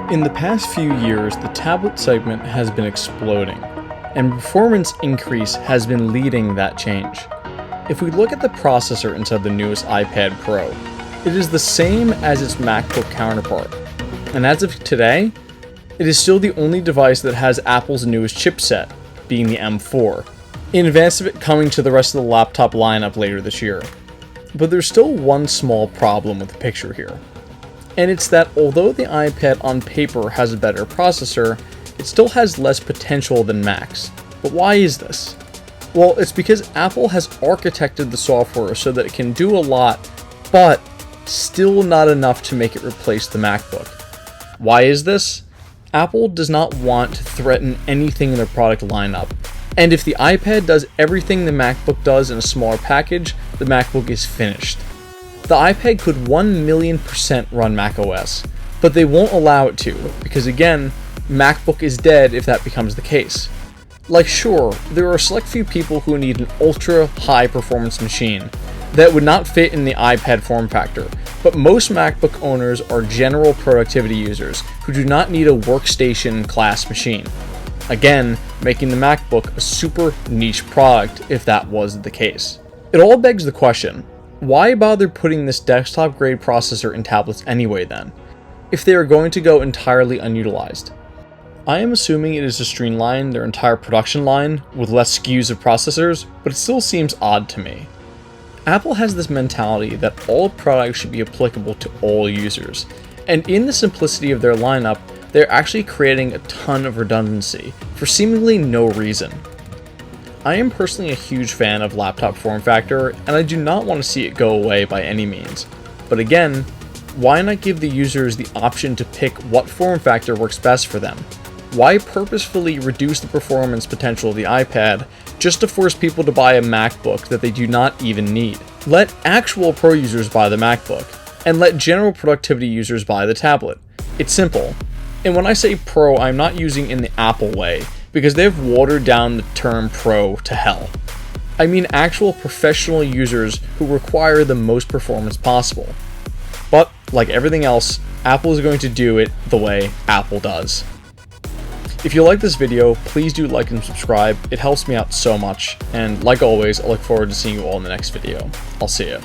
In the past few years, the tablet segment has been exploding, and performance increase has been leading that change. If we look at the processor inside the newest iPad Pro, it is the same as its MacBook counterpart, and as of today, it is still the only device that has Apple's newest chipset, being the M4, in advance of it coming to the rest of the laptop lineup later this year. But there's still one small problem with the picture here. And it's that although the iPad on paper has a better processor, it still has less potential than Macs. But why is this? Well, it's because Apple has architected the software so that it can do a lot, but still not enough to make it replace the MacBook. Why is this? Apple does not want to threaten anything in their product lineup. And if the iPad does everything the MacBook does in a smaller package, the MacBook is finished. The iPad could 1,000,000% run macOS, but they won't allow it to, because again, MacBook is dead if that becomes the case. Like sure, there are a select few people who need an ultra high performance machine that would not fit in the iPad form factor, but most MacBook owners are general productivity users who do not need a workstation class machine. Again, making the MacBook a super niche product if that was the case. It all begs the question, why bother putting this desktop grade processor in tablets anyway then, if they are going to go entirely unutilized? I am assuming it is to streamline their entire production line with less SKUs of processors, but it still seems odd to me. Apple has this mentality that all products should be applicable to all users, and in the simplicity of their lineup, they're actually creating a ton of redundancy for seemingly no reason. I am personally a huge fan of laptop form factor, and I do not want to see it go away by any means. But again, why not give the users the option to pick what form factor works best for them? Why purposefully reduce the performance potential of the iPad just to force people to buy a MacBook that they do not even need? Let actual pro users buy the MacBook, and let general productivity users buy the tablet. It's simple. And when I say pro, I'm not using in the Apple way, because they've watered down the term pro to hell. I mean actual professional users who require the most performance possible. But, like everything else, Apple is going to do it the way Apple does. If you like this video, please do like and subscribe, it helps me out so much, and like always, I look forward to seeing you all in the next video. I'll see ya.